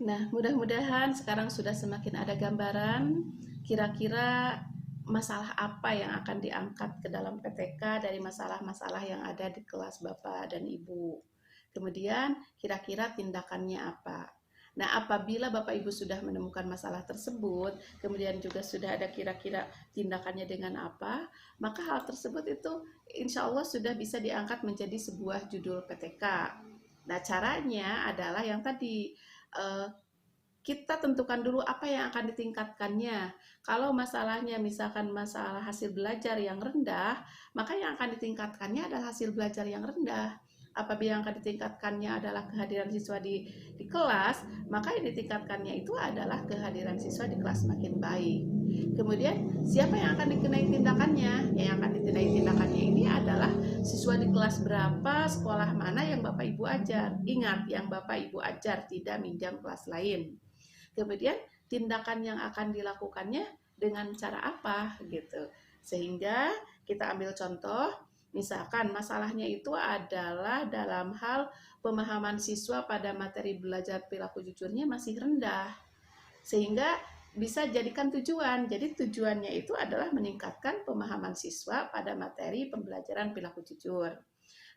Nah, mudah-mudahan sekarang sudah semakin ada gambaran kira-kira masalah apa yang akan diangkat ke dalam PTK dari masalah-masalah yang ada di kelas Bapak dan Ibu. Kemudian kira-kira tindakannya apa. Nah, apabila Bapak Ibu sudah menemukan masalah tersebut, kemudian juga sudah ada kira-kira tindakannya dengan apa, maka hal tersebut itu insya Allah sudah bisa diangkat menjadi sebuah judul PTK. Nah, caranya adalah yang tadi, eh, kita tentukan dulu apa yang akan ditingkatkannya. Kalau masalahnya misalkan masalah hasil belajar yang rendah, maka yang akan ditingkatkannya adalah hasil belajar yang rendah. Apabila yang akan ditingkatkannya adalah kehadiran siswa di kelas, maka yang ditingkatkannya itu adalah kehadiran siswa di kelas makin baik. Kemudian siapa yang akan dikenai tindakannya? Yang akan dikenai tindakannya ini adalah siswa di kelas berapa, sekolah mana yang Bapak Ibu ajar. Ingat, yang Bapak Ibu ajar, tidak minjam kelas lain. Kemudian tindakan yang akan dilakukannya dengan cara apa gitu. Sehingga kita ambil contoh, misalkan masalahnya itu adalah dalam hal pemahaman siswa pada materi belajar perilaku jujurnya masih rendah. Sehingga bisa jadikan tujuan. Jadi tujuannya itu adalah meningkatkan pemahaman siswa pada materi pembelajaran perilaku jujur.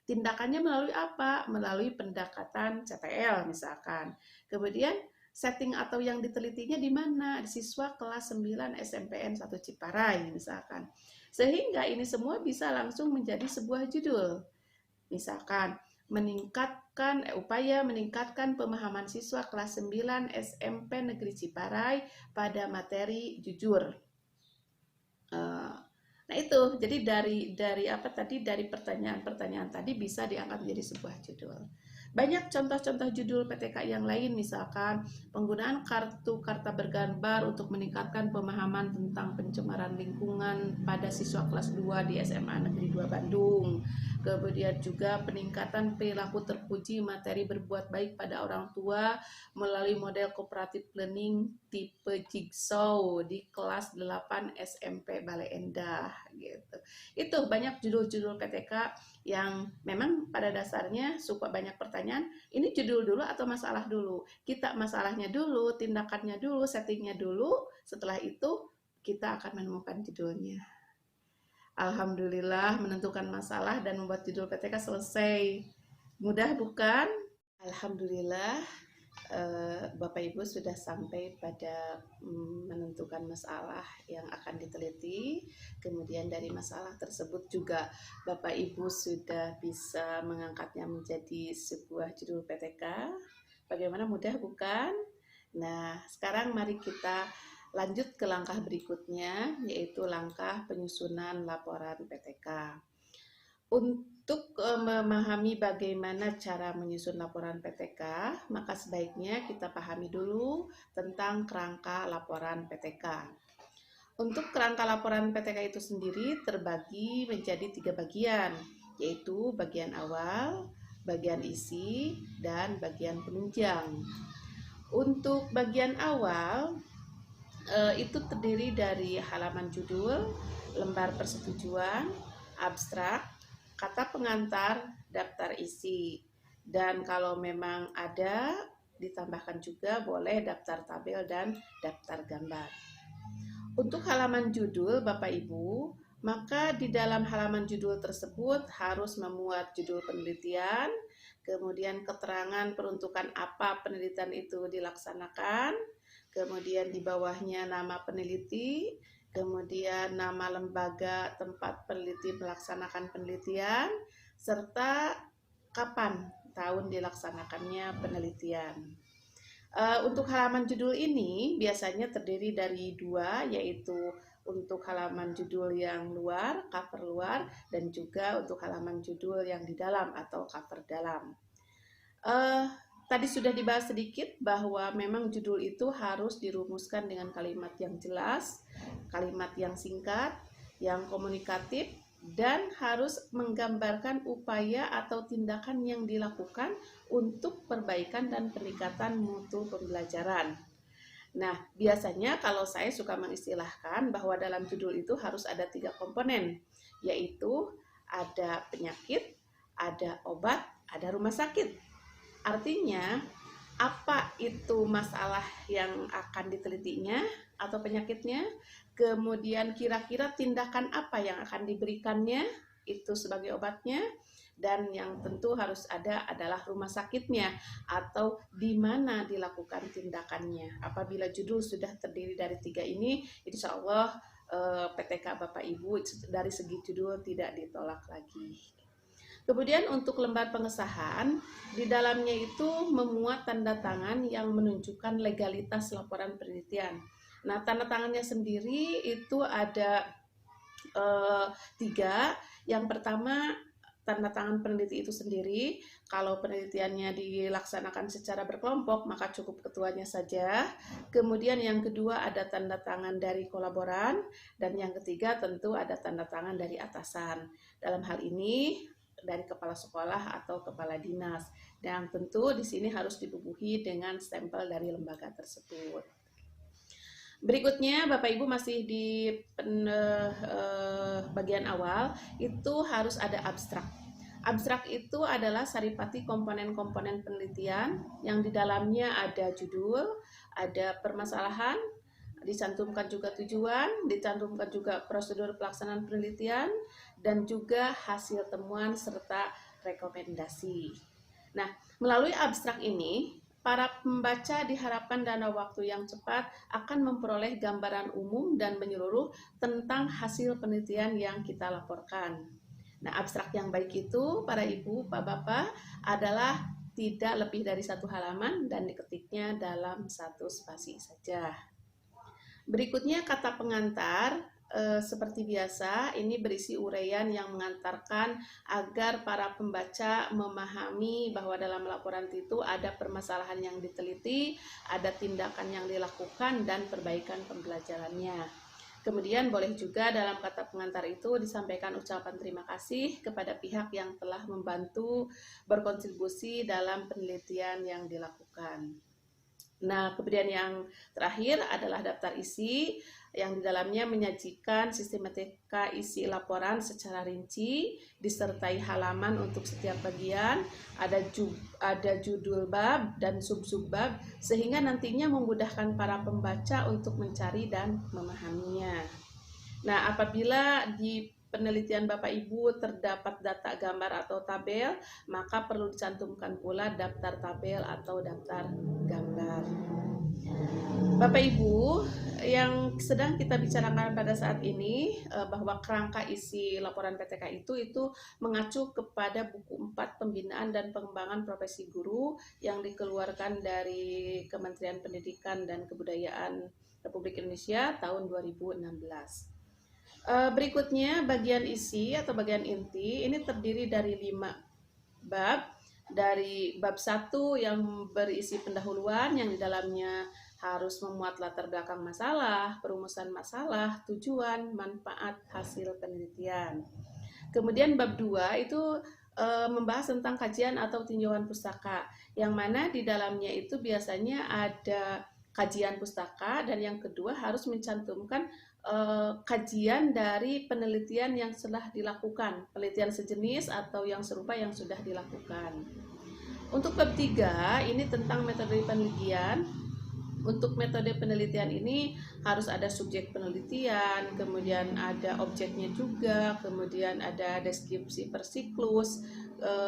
Tindakannya melalui apa? Melalui pendekatan CTL misalkan. Kemudian setting atau yang ditelitinya di mana? Di siswa kelas 9 SMPN 1 Ciparai misalkan. Sehingga ini semua bisa langsung menjadi sebuah judul. Misalkan meningkatkan upaya meningkatkan pemahaman siswa kelas 9 SMP Negeri Ciparai pada materi jujur. Nah itu, jadi dari apa tadi, dari pertanyaan-pertanyaan tadi bisa diangkat menjadi sebuah judul. Banyak contoh-contoh judul PTK yang lain, misalkan penggunaan kartu karta bergambar untuk meningkatkan pemahaman tentang pencemaran lingkungan pada siswa kelas 2 di SMA Negeri 2 Bandung. Kemudian juga peningkatan perilaku terpuji materi berbuat baik pada orang tua melalui model cooperative learning tipe jigsaw di kelas 8 SMP Bale Endah gitu. Itu banyak judul-judul PTK yang memang pada dasarnya suka banyak pertanyaan, ini judul dulu atau masalah dulu? Kita masalahnya dulu, tindakannya dulu, settingnya dulu, setelah itu kita akan menemukan judulnya. Alhamdulillah menentukan masalah dan membuat judul PTK selesai. Mudah bukan? Alhamdulillah Bapak Ibu sudah sampai pada menentukan masalah yang akan diteliti. Kemudian dari masalah tersebut juga Bapak Ibu sudah bisa mengangkatnya menjadi sebuah judul PTK. Bagaimana, mudah bukan? Nah, sekarang mari kita lanjut ke langkah berikutnya, yaitu langkah penyusunan laporan PTK. Untuk memahami bagaimana cara menyusun laporan PTK, maka sebaiknya kita pahami dulu tentang kerangka laporan PTK. Untuk kerangka laporan PTK itu sendiri terbagi menjadi 3 bagian, yaitu bagian awal, bagian isi, dan bagian penunjang. Untuk bagian awal, itu terdiri dari halaman judul, lembar persetujuan, abstrak, kata pengantar, daftar isi. Dan kalau memang ada, ditambahkan juga boleh daftar tabel dan daftar gambar. Untuk halaman judul Bapak Ibu, maka di dalam halaman judul tersebut harus memuat judul penelitian, kemudian keterangan peruntukan apa penelitian itu dilaksanakan, kemudian di bawahnya nama peneliti, kemudian nama lembaga tempat peneliti melaksanakan penelitian, serta kapan tahun dilaksanakannya penelitian. Untuk halaman judul ini biasanya terdiri dari 2, yaitu untuk halaman judul yang luar, cover luar, dan juga untuk halaman judul yang di dalam atau cover dalam. Tadi sudah dibahas sedikit bahwa memang judul itu harus dirumuskan dengan kalimat yang jelas, kalimat yang singkat, yang komunikatif, dan harus menggambarkan upaya atau tindakan yang dilakukan untuk perbaikan dan peningkatan mutu pembelajaran. Nah, biasanya kalau saya suka mengistilahkan bahwa dalam judul itu harus ada 3 komponen, yaitu ada penyakit, ada obat, ada rumah sakit. Artinya, apa itu masalah yang akan ditelitinya atau penyakitnya, kemudian kira-kira tindakan apa yang akan diberikannya itu sebagai obatnya, dan yang tentu harus ada adalah rumah sakitnya atau di mana dilakukan tindakannya. Apabila judul sudah terdiri dari 3 ini, insya Allah PTK Bapak Ibu dari segi judul tidak ditolak lagi. Kemudian untuk lembar pengesahan, di dalamnya itu memuat tanda tangan yang menunjukkan legalitas laporan penelitian. Nah, tanda tangannya sendiri itu ada 3. Yang pertama, tanda tangan peneliti itu sendiri. Kalau penelitiannya dilaksanakan secara berkelompok, maka cukup ketuanya saja. Kemudian yang kedua ada tanda tangan dari kolaboran, dan yang ketiga tentu ada tanda tangan dari atasan. Dalam hal ini dari kepala sekolah atau kepala dinas, dan tentu di sini harus dibubuhi dengan stempel dari lembaga tersebut. Berikutnya Bapak Ibu masih di bagian awal itu harus ada abstrak. Abstrak itu adalah saripati komponen-komponen penelitian yang di dalamnya ada judul, ada permasalahan, dicantumkan juga tujuan, dicantumkan juga prosedur pelaksanaan penelitian, dan juga hasil temuan serta rekomendasi. Nah, melalui abstrak ini, para pembaca diharapkan dalam waktu yang cepat akan memperoleh gambaran umum dan menyeluruh tentang hasil penelitian yang kita laporkan. Nah, abstrak yang baik itu, para ibu, pak, bapak, adalah tidak lebih dari 1 halaman dan diketiknya dalam 1 spasi saja. Berikutnya kata pengantar, seperti biasa ini berisi uraian yang mengantarkan agar para pembaca memahami bahwa dalam laporan itu ada permasalahan yang diteliti, ada tindakan yang dilakukan, dan perbaikan pembelajarannya. Kemudian boleh juga dalam kata pengantar itu disampaikan ucapan terima kasih kepada pihak yang telah membantu berkontribusi dalam penelitian yang dilakukan. Nah, kemudian yang terakhir adalah daftar isi yang di dalamnya menyajikan sistematika isi laporan secara rinci, disertai halaman untuk setiap bagian, ada judul bab dan sub-sub bab, sehingga nantinya memudahkan para pembaca untuk mencari dan memahaminya. Nah, apabila di penelitian Bapak Ibu terdapat data gambar atau tabel, maka perlu dicantumkan pula daftar tabel atau daftar gambar. Bapak Ibu, yang sedang kita bicarakan pada saat ini bahwa kerangka isi laporan PTK itu mengacu kepada buku 4 Pembinaan dan Pengembangan Profesi Guru yang dikeluarkan dari Kementerian Pendidikan dan Kebudayaan Republik Indonesia tahun 2016. Berikutnya bagian isi atau bagian inti ini terdiri dari 5 bab. Dari bab 1 yang berisi pendahuluan yang di dalamnya harus memuat latar belakang masalah, perumusan masalah, tujuan, manfaat, hasil penelitian. Kemudian bab 2 itu membahas tentang kajian atau tinjauan pustaka, yang mana di dalamnya itu biasanya ada kajian pustaka, dan yang kedua harus mencantumkan kajian dari penelitian yang telah dilakukan, penelitian sejenis atau yang serupa yang sudah dilakukan. Untuk bab 3 ini tentang metode penelitian. Untuk metode penelitian ini harus ada subjek penelitian, kemudian ada objeknya juga, kemudian ada deskripsi per siklus,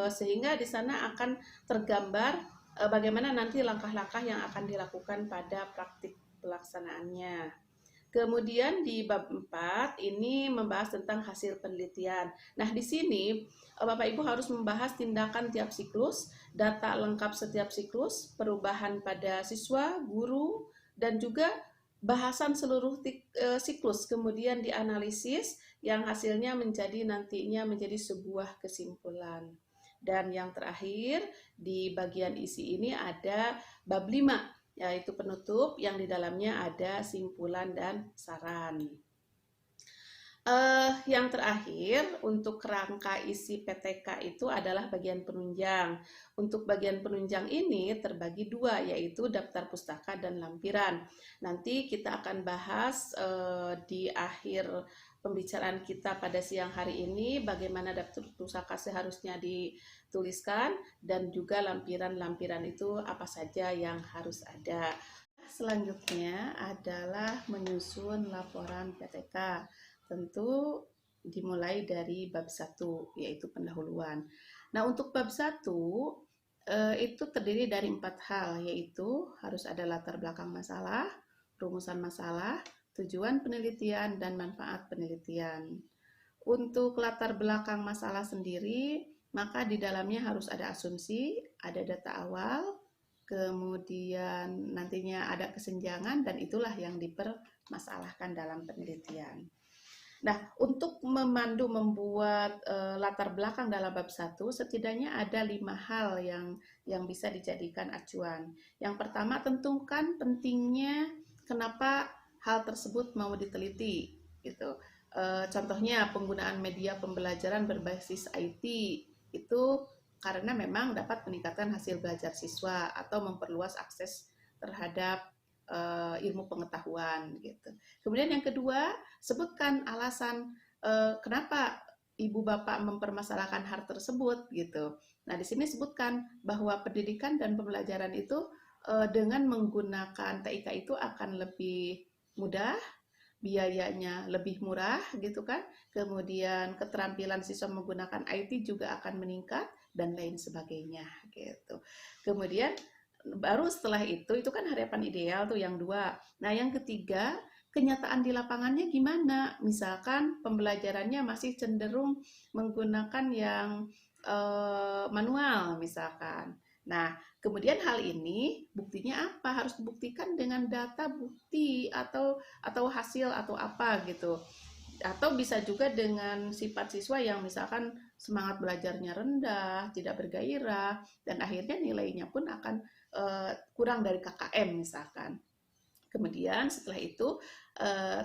sehingga di sana akan tergambar bagaimana nanti langkah-langkah yang akan dilakukan pada praktik pelaksanaannya. Kemudian di bab 4 ini membahas tentang hasil penelitian. Nah, di sini Bapak Ibu harus membahas tindakan tiap siklus, data lengkap setiap siklus, perubahan pada siswa, guru, dan juga bahasan seluruh siklus, kemudian dianalisis yang hasilnya nantinya menjadi sebuah kesimpulan. Dan yang terakhir di bagian isi ini ada bab 5, yaitu penutup yang di dalamnya ada simpulan dan saran. Yang terakhir untuk kerangka isi PTK itu adalah bagian penunjang. Untuk bagian penunjang ini terbagi 2, yaitu daftar pustaka dan lampiran. Nanti kita akan bahas di akhir pembicaraan kita pada siang hari ini bagaimana daftar pustaka seharusnya tuliskan, dan juga lampiran-lampiran itu apa saja yang harus ada. Selanjutnya adalah menyusun laporan PTK. Tentu dimulai dari bab 1, yaitu pendahuluan. Nah, untuk bab 1 itu terdiri dari 4 hal, yaitu harus ada latar belakang masalah, rumusan masalah, tujuan penelitian, dan manfaat penelitian. Untuk latar belakang masalah sendiri, maka di dalamnya harus ada asumsi, ada data awal, kemudian nantinya ada kesenjangan, dan itulah yang dipermasalahkan dalam penelitian. Nah, untuk memandu membuat latar belakang dalam bab 1, setidaknya ada 5 hal yang bisa dijadikan acuan. Yang pertama, tentukan pentingnya kenapa hal tersebut mau diteliti, gitu. Contohnya penggunaan media pembelajaran berbasis IT itu karena memang dapat meningkatkan hasil belajar siswa atau memperluas akses terhadap ilmu pengetahuan gitu. Kemudian yang kedua, sebutkan alasan kenapa ibu bapak mempermasalahkan hal tersebut gitu. Nah, di sini sebutkan bahwa pendidikan dan pembelajaran itu dengan menggunakan TIK itu akan lebih mudah, biayanya lebih murah gitu kan. Kemudian keterampilan siswa menggunakan IT juga akan meningkat dan lain sebagainya gitu. Kemudian baru setelah itu kan harapan ideal tuh yang 2. Nah, yang ketiga, kenyataan di lapangannya gimana? Misalkan pembelajarannya masih cenderung menggunakan yang manual misalkan. Nah, kemudian hal ini buktinya apa? Harus dibuktikan dengan data bukti atau hasil atau apa gitu. Atau bisa juga dengan sifat siswa yang misalkan semangat belajarnya rendah, tidak bergairah, dan akhirnya nilainya pun akan kurang dari KKM misalkan. Kemudian setelah itu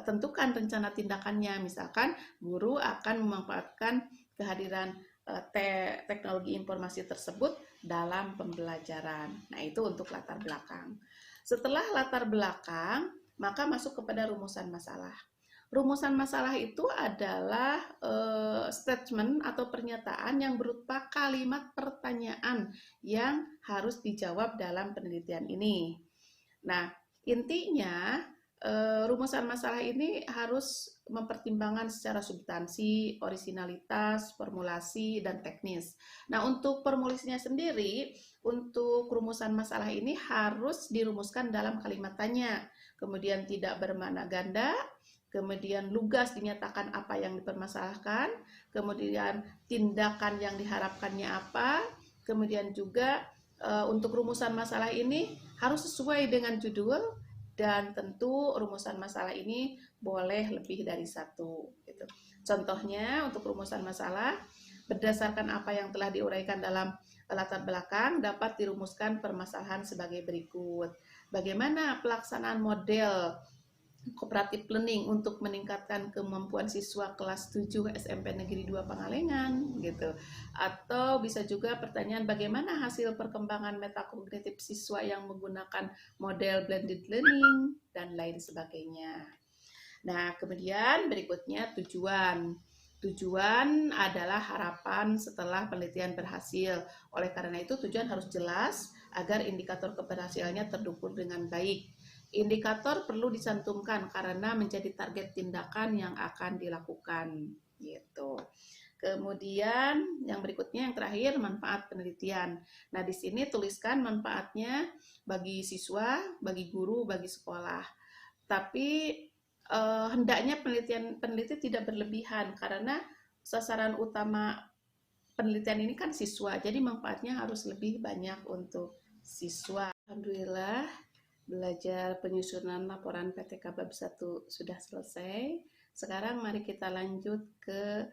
tentukan rencana tindakannya, misalkan guru akan memanfaatkan kehadiran teknologi informasi tersebut dalam pembelajaran. Nah, itu untuk latar belakang. Setelah latar belakang, maka masuk kepada rumusan masalah. Rumusan masalah itu adalah statement atau pernyataan yang berupa kalimat pertanyaan yang harus dijawab dalam penelitian ini. Nah, intinya rumusan masalah ini harus mempertimbangkan secara substansi, orisinalitas, formulasi, dan teknis. Nah, untuk formulasinya sendiri, untuk rumusan masalah ini harus dirumuskan dalam kalimat tanya, kemudian tidak bermakna ganda, kemudian lugas dinyatakan apa yang dipermasalahkan, kemudian tindakan yang diharapkannya apa, kemudian juga untuk rumusan masalah ini harus sesuai dengan judul, dan tentu rumusan masalah ini boleh lebih dari 1. Gitu. Contohnya untuk rumusan masalah, berdasarkan apa yang telah diuraikan dalam latar belakang, dapat dirumuskan permasalahan sebagai berikut. Bagaimana pelaksanaan model cooperative learning untuk meningkatkan kemampuan siswa kelas 7 SMP Negeri 2 Pangalengan gitu. Atau bisa juga pertanyaan bagaimana hasil perkembangan metakognitif siswa yang menggunakan model blended learning dan lain sebagainya. Nah, kemudian berikutnya tujuan. Tujuan adalah harapan setelah penelitian berhasil. Oleh karena itu tujuan harus jelas agar indikator keberhasilannya terukur dengan baik. Indikator perlu dicantumkan karena menjadi target tindakan yang akan dilakukan gitu. Kemudian yang berikutnya yang terakhir manfaat penelitian. Nah, di sini tuliskan manfaatnya bagi siswa, bagi guru, bagi sekolah. Tapi hendaknya peneliti tidak berlebihan karena sasaran utama penelitian ini kan siswa. Jadi manfaatnya harus lebih banyak untuk siswa. Alhamdulillah, belajar penyusunan laporan PTK bab 1 sudah selesai. Sekarang mari kita lanjut ke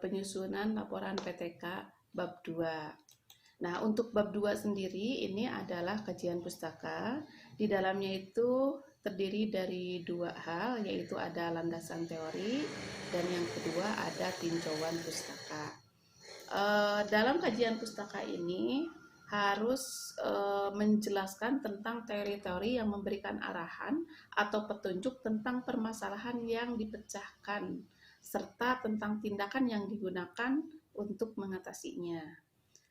penyusunan laporan PTK bab 2. Nah, untuk bab 2 sendiri ini adalah kajian pustaka. Di dalamnya itu terdiri dari 2 hal, yaitu ada landasan teori dan yang kedua ada tinjauan pustaka. Dalam kajian pustaka ini harus menjelaskan tentang teori-teori yang memberikan arahan atau petunjuk tentang permasalahan yang dipecahkan serta tentang tindakan yang digunakan untuk mengatasinya.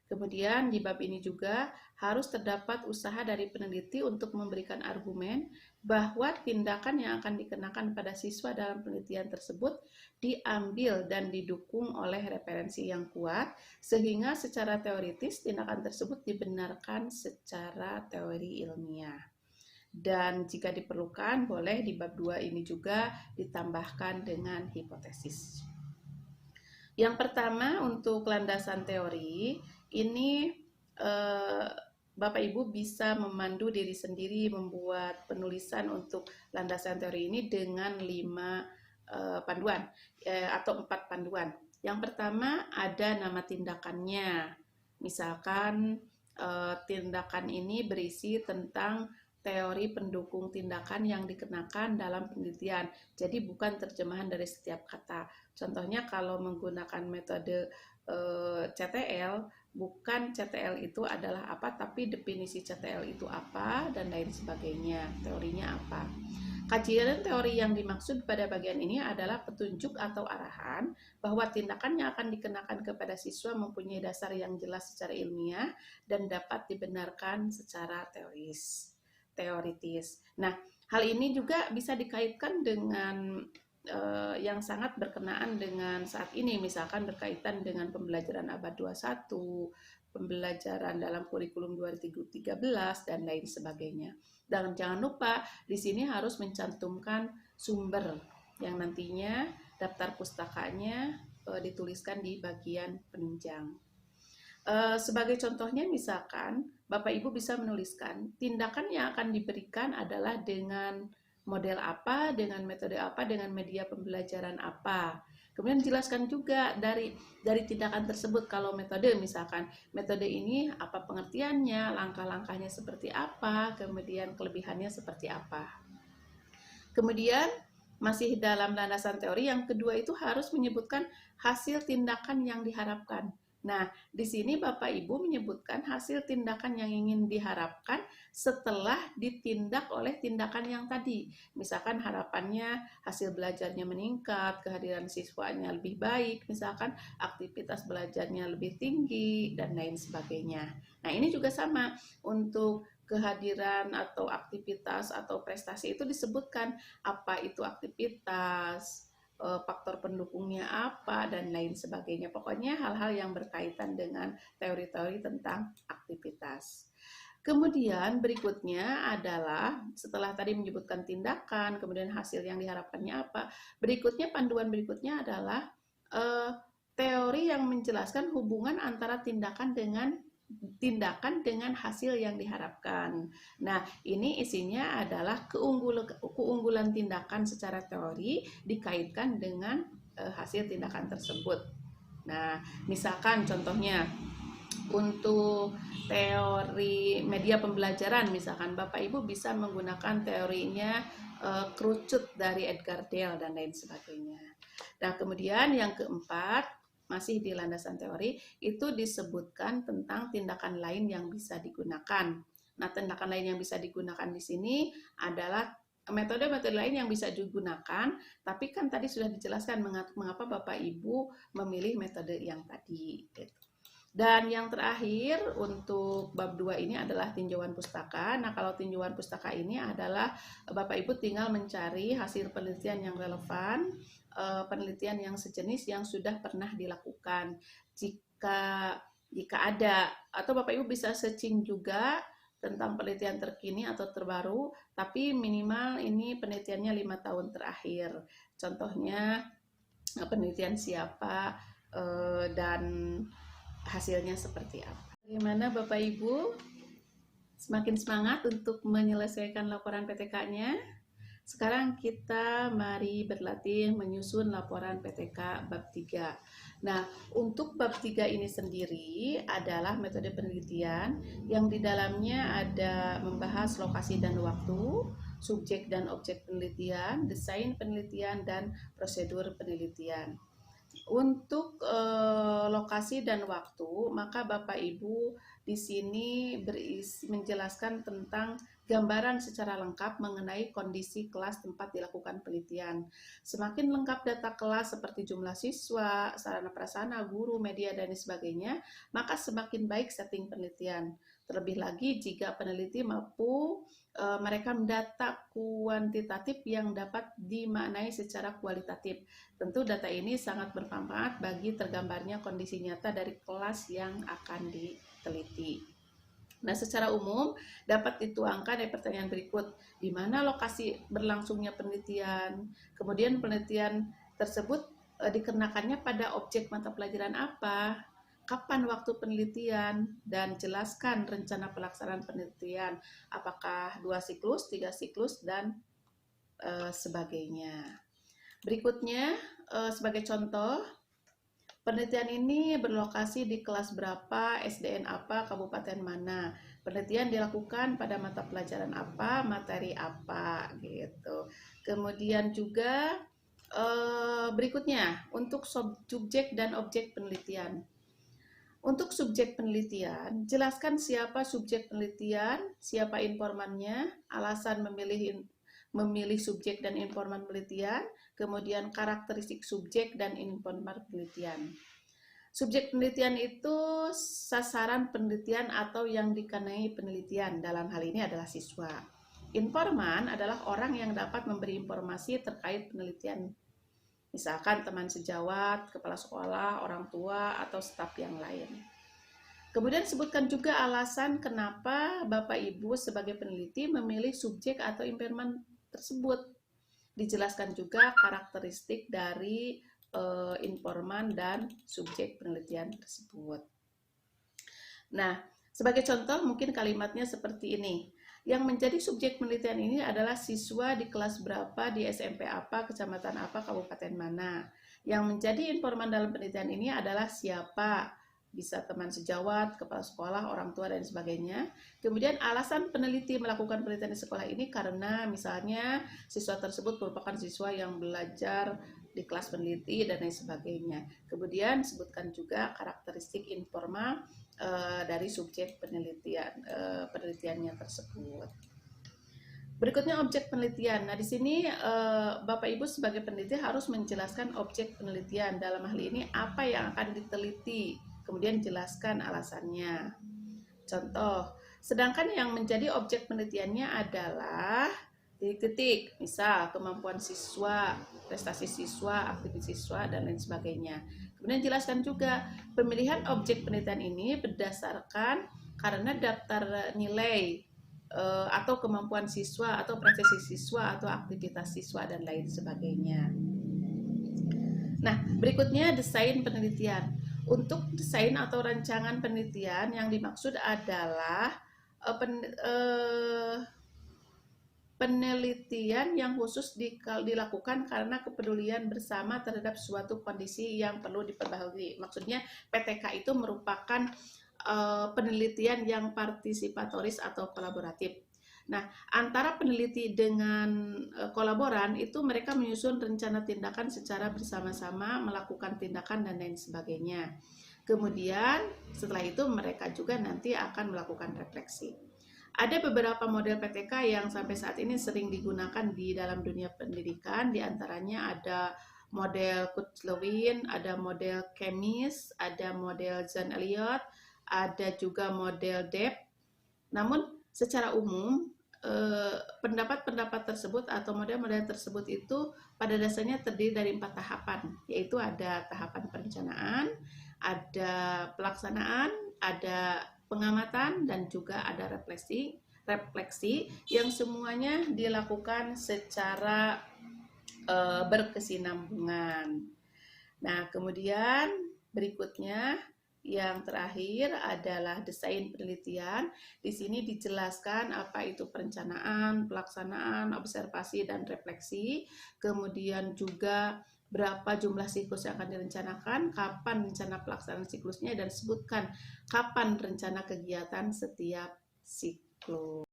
Kemudian di bab ini juga harus terdapat usaha dari peneliti untuk memberikan argumen bahwa tindakan yang akan dikenakan pada siswa dalam penelitian tersebut diambil dan didukung oleh referensi yang kuat, sehingga secara teoritis tindakan tersebut dibenarkan secara teori ilmiah. Dan jika diperlukan, boleh di bab 2 ini juga ditambahkan dengan hipotesis. Yang pertama, untuk landasan teori, ini Bapak Ibu bisa memandu diri sendiri membuat penulisan untuk landasan teori ini dengan 5 panduan atau 4 panduan. Yang pertama ada nama tindakannya. Misalkan tindakan ini berisi tentang teori pendukung tindakan yang dikenakan dalam penelitian. Jadi bukan terjemahan dari setiap kata. Contohnya kalau menggunakan metode CTL, bukan CTL itu adalah apa, tapi definisi CTL itu apa, dan lain sebagainya, teorinya apa. Kajian teori yang dimaksud pada bagian ini adalah petunjuk atau arahan bahwa tindakan yang akan dikenakan kepada siswa mempunyai dasar yang jelas secara ilmiah dan dapat dibenarkan secara teoritis. Nah, hal ini juga bisa dikaitkan dengan yang sangat berkenaan dengan saat ini, misalkan berkaitan dengan pembelajaran abad 21, pembelajaran dalam kurikulum 2013 dan lain sebagainya. Dan jangan lupa di sini harus mencantumkan sumber yang nantinya daftar pustakanya dituliskan di bagian penunjang. Sebagai contohnya misalkan Bapak Ibu bisa menuliskan tindakan yang akan diberikan adalah dengan model apa, dengan metode apa, dengan media pembelajaran apa. Kemudian jelaskan juga dari tindakan tersebut. Kalau metode, misalkan metode ini apa pengertiannya, langkah-langkahnya seperti apa, kemudian kelebihannya seperti apa. Kemudian masih dalam landasan teori, yang kedua itu harus menyebutkan hasil tindakan yang diharapkan. Nah, di sini Bapak Ibu menyebutkan hasil tindakan yang ingin diharapkan setelah ditindak oleh tindakan yang tadi. Misalkan harapannya hasil belajarnya meningkat, kehadiran siswanya lebih baik, misalkan aktivitas belajarnya lebih tinggi, dan lain sebagainya. Nah, ini juga sama untuk kehadiran atau aktivitas atau prestasi itu disebutkan apa itu aktivitas, faktor pendukungnya apa, dan lain sebagainya. Pokoknya hal-hal yang berkaitan dengan teori-teori tentang aktivitas. Kemudian berikutnya adalah setelah tadi menyebutkan tindakan, kemudian hasil yang diharapkannya apa, berikutnya panduan berikutnya adalah teori yang menjelaskan hubungan antara tindakan dengan hasil yang diharapkan. Nah, ini isinya adalah keunggulan tindakan secara teori dikaitkan dengan hasil tindakan tersebut. Nah, misalkan contohnya untuk teori media pembelajaran, misalkan Bapak Ibu bisa menggunakan teorinya kerucut dari Edgar Dale dan lain sebagainya. Nah, kemudian yang keempat, masih di landasan teori, itu disebutkan tentang tindakan lain yang bisa digunakan. Nah, tindakan lain yang bisa digunakan di sini adalah metode-metode lain yang bisa digunakan, tapi kan tadi sudah dijelaskan mengapa Bapak Ibu memilih metode yang tadi. Dan yang terakhir untuk bab 2 ini adalah tinjauan pustaka. Nah, kalau tinjauan pustaka ini adalah Bapak Ibu tinggal mencari hasil penelitian yang relevan, penelitian yang sejenis yang sudah pernah dilakukan. Jika ada, atau Bapak Ibu bisa searching juga tentang penelitian terkini atau terbaru, tapi minimal ini penelitiannya 5 tahun terakhir. Contohnya penelitian siapa dan hasilnya seperti apa. Bagaimana Bapak Ibu? Semakin semangat untuk menyelesaikan laporan PTK-nya? Sekarang kita mari berlatih menyusun laporan PTK bab 3. Nah, untuk bab 3 ini sendiri adalah metode penelitian yang di dalamnya ada membahas lokasi dan waktu, subjek dan objek penelitian, desain penelitian, dan prosedur penelitian. Untuk lokasi dan waktu, maka Bapak Ibu di sini menjelaskan tentang gambaran secara lengkap mengenai kondisi kelas tempat dilakukan penelitian. Semakin lengkap data kelas seperti jumlah siswa, sarana prasarana, guru, media, dan sebagainya, maka semakin baik setting penelitian. Terlebih lagi jika peneliti mampu merekam data kuantitatif yang dapat dimaknai secara kualitatif. Tentu data ini sangat bermanfaat bagi tergambarnya kondisi nyata dari kelas yang akan diteliti. Nah, secara umum dapat dituangkan dari pertanyaan berikut, di mana lokasi berlangsungnya penelitian, kemudian penelitian tersebut dikenakannya pada objek mata pelajaran apa, kapan waktu penelitian, dan jelaskan rencana pelaksanaan penelitian, apakah 2 siklus, 3 siklus, dan sebagainya. Berikutnya, sebagai contoh, penelitian ini berlokasi di kelas berapa, SDN apa, kabupaten mana. Penelitian dilakukan pada mata pelajaran apa, materi apa, gitu. Kemudian juga berikutnya, untuk subjek dan objek penelitian. Untuk subjek penelitian, jelaskan siapa subjek penelitian, siapa informannya, alasan memilih subjek dan informan penelitian, kemudian karakteristik subjek dan informan penelitian. Subjek penelitian itu sasaran penelitian atau yang dikenai penelitian, dalam hal ini adalah siswa. Informan adalah orang yang dapat memberi informasi terkait penelitian, misalkan teman sejawat, kepala sekolah, orang tua, atau staf yang lain. Kemudian sebutkan juga alasan kenapa Bapak Ibu sebagai peneliti memilih subjek atau informan tersebut. Dijelaskan juga karakteristik dari informan dan subjek penelitian tersebut. Nah, sebagai contoh mungkin kalimatnya seperti ini. Yang menjadi subjek penelitian ini adalah siswa di kelas berapa, di SMP apa, kecamatan apa, kabupaten mana. Yang menjadi informan dalam penelitian ini adalah siapa, bisa teman sejawat, kepala sekolah, orang tua, dan sebagainya. Kemudian alasan peneliti melakukan penelitian di sekolah ini karena misalnya siswa tersebut merupakan siswa yang belajar di kelas peneliti dan lain sebagainya. Kemudian sebutkan juga karakteristik informal dari subjek penelitiannya tersebut. Berikutnya objek penelitian. Nah, di sini Bapak Ibu sebagai peneliti harus menjelaskan objek penelitian. Dalam hal ini apa yang akan diteliti, kemudian jelaskan alasannya. Contoh, sedangkan yang menjadi objek penelitiannya adalah titik-titik, misal kemampuan siswa, prestasi siswa, aktivitas siswa, dan lain sebagainya. Kemudian jelaskan juga pemilihan objek penelitian ini berdasarkan karena daftar nilai atau kemampuan siswa atau prestasi siswa atau aktivitas siswa dan lain sebagainya. Nah, berikutnya desain penelitian. Untuk desain atau rancangan penelitian yang dimaksud adalah penelitian yang khusus dilakukan karena kepedulian bersama terhadap suatu kondisi yang perlu diperbaharui. Maksudnya PTK itu merupakan penelitian yang partisipatoris atau kolaboratif. Nah, antara peneliti dengan kolaboran itu mereka menyusun rencana tindakan secara bersama-sama, melakukan tindakan dan lain sebagainya. Kemudian setelah itu mereka juga nanti akan melakukan refleksi. Ada beberapa model PTK yang sampai saat ini sering digunakan di dalam dunia pendidikan, diantaranya ada model Kutzlewin, ada model Kemis, ada model John Elliot, ada juga model DEP. Namun secara umum pendapat-pendapat tersebut atau model-model tersebut itu pada dasarnya terdiri dari 4 tahapan, yaitu ada tahapan perencanaan, ada pelaksanaan, ada pengamatan, dan juga ada refleksi yang semuanya dilakukan secara berkesinambungan. Nah, kemudian berikutnya yang terakhir adalah desain penelitian. Di sini dijelaskan apa itu perencanaan, pelaksanaan, observasi, dan refleksi. Kemudian juga berapa jumlah siklus yang akan direncanakan, kapan rencana pelaksanaan siklusnya, dan sebutkan kapan rencana kegiatan setiap siklus.